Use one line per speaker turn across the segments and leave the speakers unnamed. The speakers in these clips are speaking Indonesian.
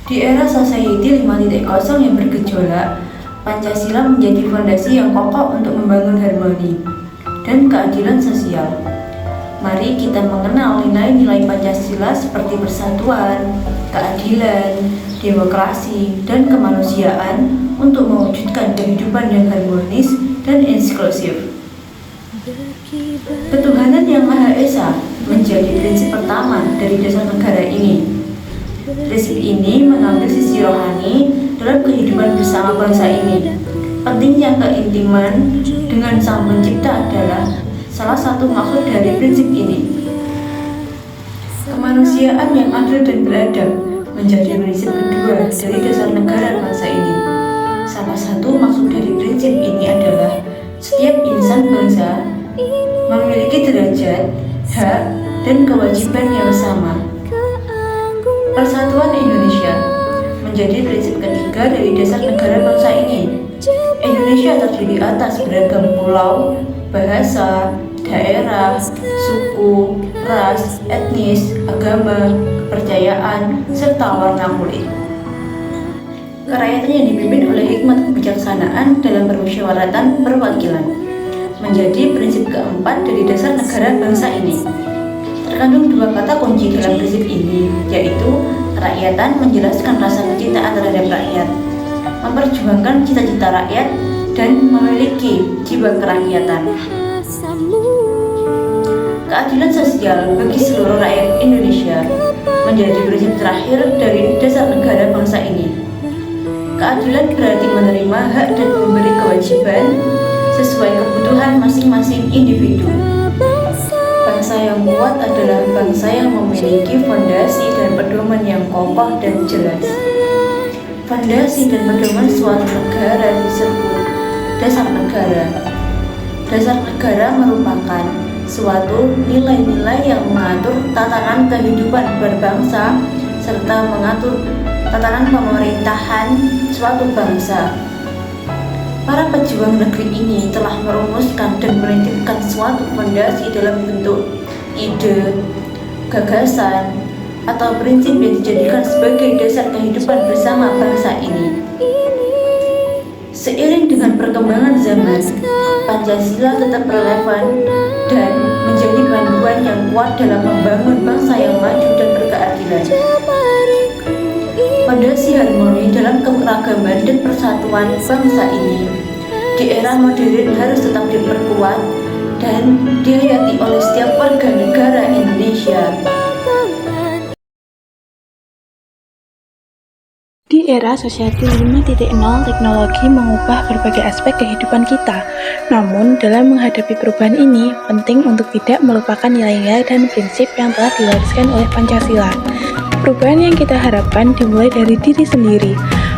Di era Society 5.0 yang bergejolak, Pancasila menjadi fondasi yang kokoh untuk membangun harmoni dan keadilan sosial. Mari kita mengenal nilai-nilai Pancasila seperti persatuan, keadilan, demokrasi, dan kemanusiaan untuk mewujudkan kehidupan yang harmonis dan inklusif. Ketuhanan Yang Maha Esa menjadi prinsip pertama dari dasar negara ini. Prinsip ini mengambil sisi rohani dalam kehidupan bersama bangsa ini. Pentingnya keintiman dengan Sang Pencipta adalah salah satu maksud dari prinsip ini. Kemanusiaan yang adil dan beradab menjadi prinsip kedua dari dasar negara bangsa ini. Salah satu maksud dari prinsip ini adalah setiap insan bangsa memiliki derajat, hak, dan kewajiban yang sama. Persatuan Indonesia menjadi prinsip ketiga dari dasar negara bangsa ini. Indonesia terdiri atas beragam pulau, bahasa, daerah, suku, ras, etnis, agama, kepercayaan, serta warna kulit. Kerakyatan yang dipimpin oleh hikmat kebijaksanaan dalam permusyawaratan perwakilan menjadi prinsip keempat dari dasar negara bangsa ini. Terkandung dua kata kunci dalam prinsip ini, yaitu kerakyatan menjelaskan rasa kecintaan terhadap rakyat, memperjuangkan cita-cita rakyat, dan memiliki jiwa kerakyatan. Keadilan sosial bagi seluruh rakyat Indonesia menjadi prinsip terakhir dari dasar negara bangsa ini. Keadilan berarti menerima hak dan memberi kewajiban sesuai kebutuhan masing-masing individu. Bangsa yang kuat adalah bangsa yang memiliki fondasi dan pedoman yang kokoh dan jelas. Fondasi dan pedoman suatu negara disebut dasar negara. Dasar negara merupakan suatu nilai-nilai yang mengatur tatanan kehidupan berbangsa serta mengatur tatanan pemerintahan suatu bangsa. Para pejuang negeri ini telah merumuskan dan menitipkan suatu fondasi dalam bentuk ide, gagasan, atau prinsip yang dijadikan sebagai dasar kehidupan bersama bangsa ini. Seiring dengan perkembangan zaman, Pancasila tetap relevan dan menjadi panduan yang kuat dalam membangun bangsa yang maju dan berkeadilan. Fondasi harmoni dalam keragaman dan persatuan bangsa ini di era modern harus tetap diperkuat dan dihayati oleh setiap warga negara Indonesia.
Di era Society 5.0, teknologi mengubah berbagai aspek kehidupan kita. Namun, dalam menghadapi perubahan ini, penting untuk tidak melupakan nilai-nilai dan prinsip yang telah diwariskan oleh Pancasila. Perubahan yang kita harapkan dimulai dari diri sendiri.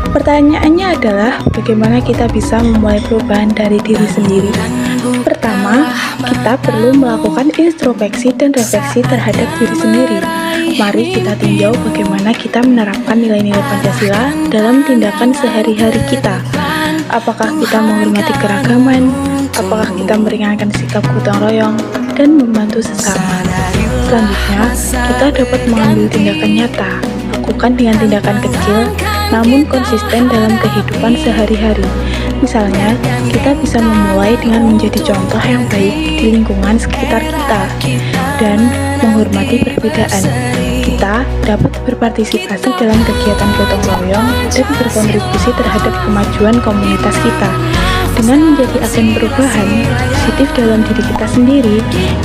Pertanyaannya adalah, bagaimana kita bisa memulai perubahan dari diri sendiri? Pertama, kita perlu melakukan introspeksi dan refleksi terhadap diri sendiri. Mari kita tinjau bagaimana kita menerapkan nilai-nilai Pancasila dalam tindakan sehari-hari kita. Apakah kita menghormati keragaman? Apakah kita meringankan sikap gotong royong dan membantu sesama? Selanjutnya, kita dapat mengambil tindakan nyata, lakukan dengan tindakan kecil, namun konsisten dalam kehidupan sehari-hari. Misalnya, kita bisa memulai dengan menjadi contoh yang baik di lingkungan sekitar kita dan menghormati perbedaan. Kita dapat berpartisipasi dalam kegiatan gotong royong dan berkontribusi terhadap kemajuan komunitas kita. Dengan menjadi agen perubahan positif dalam diri kita sendiri,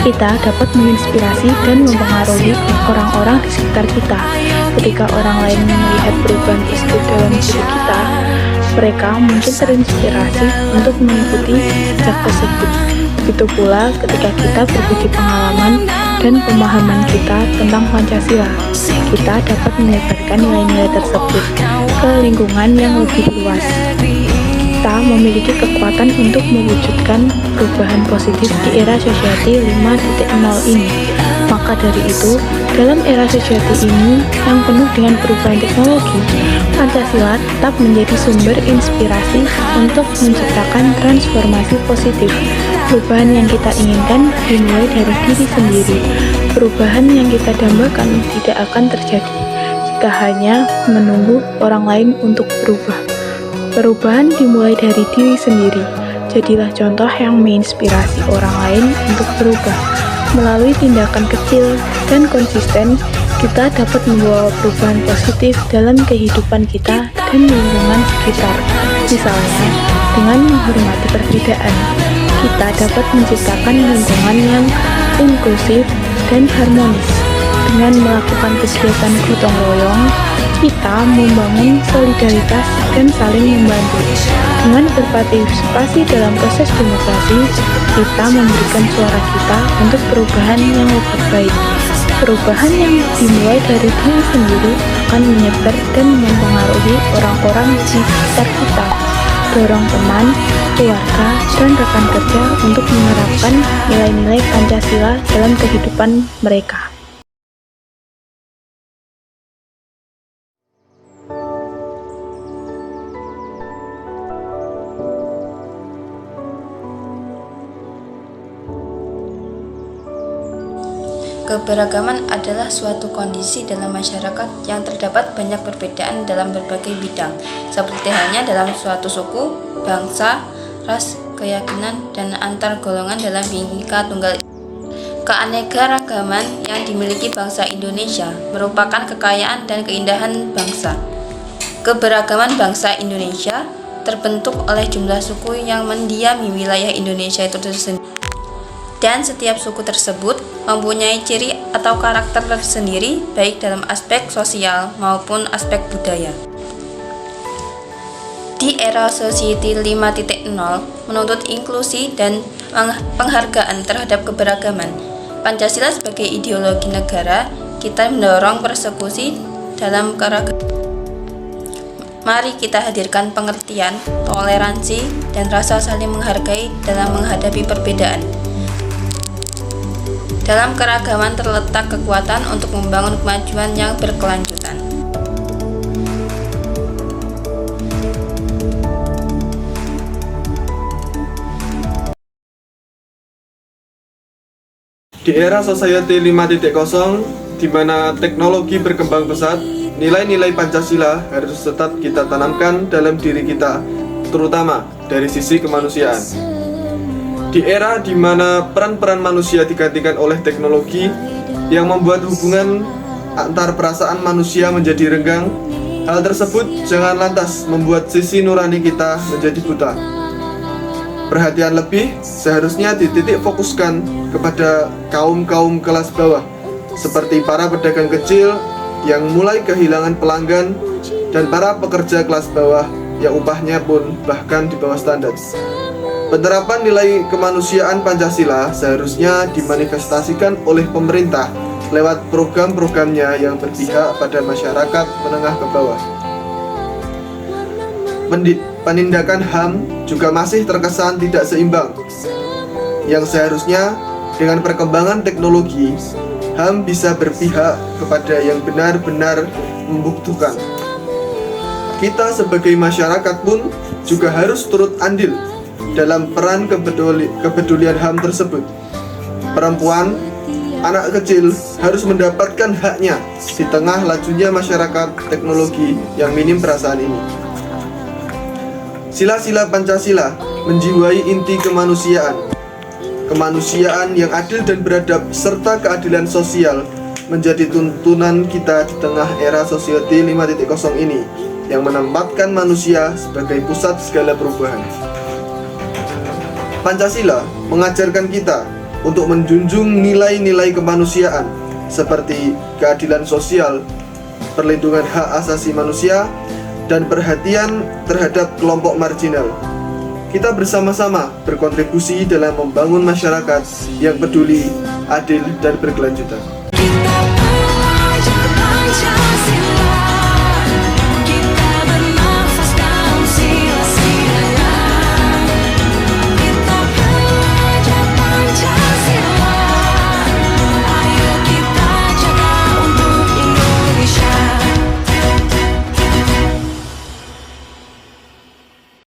kita dapat menginspirasi dan mempengaruhi orang-orang di sekitar kita. Ketika orang lain melihat perubahan positif dalam diri kita, mereka mungkin terinspirasi untuk mengikuti jejak tersebut. Begitu pula ketika kita berbagi pengalaman dan pemahaman kita tentang Pancasila, kita dapat menyebarkan nilai-nilai tersebut ke lingkungan yang lebih luas. Kita memiliki kekuatan untuk mewujudkan perubahan positif di era Society 5.0 ini. Maka dari itu, dalam era Society ini yang penuh dengan perubahan teknologi, Pancasila tetap menjadi sumber inspirasi untuk menciptakan transformasi positif. Perubahan yang kita inginkan dimulai dari diri sendiri. Perubahan yang kita dambakan tidak akan terjadi jika hanya menunggu orang lain untuk berubah. Perubahan dimulai dari diri sendiri. Jadilah contoh yang menginspirasi orang lain untuk berubah. Melalui tindakan kecil dan konsisten, kita dapat membawa perubahan positif dalam kehidupan kita dan lingkungan sekitar. Misalnya, dengan menghormati perbedaan, kita dapat menciptakan lingkungan yang inklusif dan harmonis. Dengan melakukan kegiatan gotong royong, kita membangun solidaritas dan saling membantu. Dengan berpartisipasi dalam proses demokrasi, kita memberikan suara kita untuk perubahan yang lebih baik. Perubahan yang dimulai dari diri sendiri akan menyebar dan mempengaruhi orang-orang di sekitar kita. Dorong teman, keluarga, dan rekan kerja untuk menerapkan nilai-nilai Pancasila dalam kehidupan mereka.
Keberagaman adalah suatu kondisi dalam masyarakat yang terdapat banyak perbedaan dalam berbagai bidang, seperti halnya dalam suatu suku, bangsa, ras, keyakinan, dan antar golongan dalam Bhinneka Tunggal Ika. Keanekaragaman yang dimiliki bangsa Indonesia merupakan kekayaan dan keindahan bangsa. Keberagaman bangsa Indonesia terbentuk oleh jumlah suku yang mendiami wilayah Indonesia itu tersendiri. Dan setiap suku tersebut mempunyai ciri atau karakter tersendiri baik dalam aspek sosial maupun aspek budaya. Di era Society 5.0 menuntut inklusi dan penghargaan terhadap keberagaman. Pancasila sebagai ideologi negara, kita mendorong persekusi dalam keragaman. Mari kita hadirkan pengertian, toleransi, dan rasa saling menghargai dalam menghadapi perbedaan. Dalam keragaman terletak kekuatan untuk membangun kemajuan yang berkelanjutan.
Di era Society 5.0, di mana teknologi berkembang pesat, nilai-nilai Pancasila harus tetap kita tanamkan dalam diri kita, terutama dari sisi kemanusiaan. Di era di mana peran-peran manusia digantikan oleh teknologi yang membuat hubungan antar perasaan manusia menjadi renggang, hal tersebut jangan lantas membuat sisi nurani kita menjadi buta. Perhatian lebih seharusnya dititik fokuskan kepada kaum-kaum kelas bawah, seperti para pedagang kecil yang mulai kehilangan pelanggan dan para pekerja kelas bawah yang upahnya pun bahkan di bawah standar. Penerapan nilai kemanusiaan Pancasila seharusnya dimanifestasikan oleh pemerintah lewat program-programnya yang berpihak pada masyarakat menengah ke bawah. Penindakan HAM juga masih terkesan tidak seimbang, yang seharusnya dengan perkembangan teknologi, HAM bisa berpihak kepada yang benar-benar membutuhkan. Kita sebagai masyarakat pun juga harus turut andil dalam peran kepedulian HAM tersebut. Perempuan, anak kecil harus mendapatkan haknya di tengah lajunya masyarakat teknologi yang minim perasaan ini. Sila-sila Pancasila menjiwai inti kemanusiaan. Kemanusiaan yang adil dan beradab serta keadilan sosial menjadi tuntunan kita di tengah era Society 5.0 ini yang menempatkan manusia sebagai pusat segala perubahan. Pancasila mengajarkan kita untuk menjunjung nilai-nilai kemanusiaan seperti keadilan sosial, perlindungan hak asasi manusia, dan perhatian terhadap kelompok marginal. Kita bersama-sama berkontribusi dalam membangun masyarakat yang peduli, adil, dan berkelanjutan.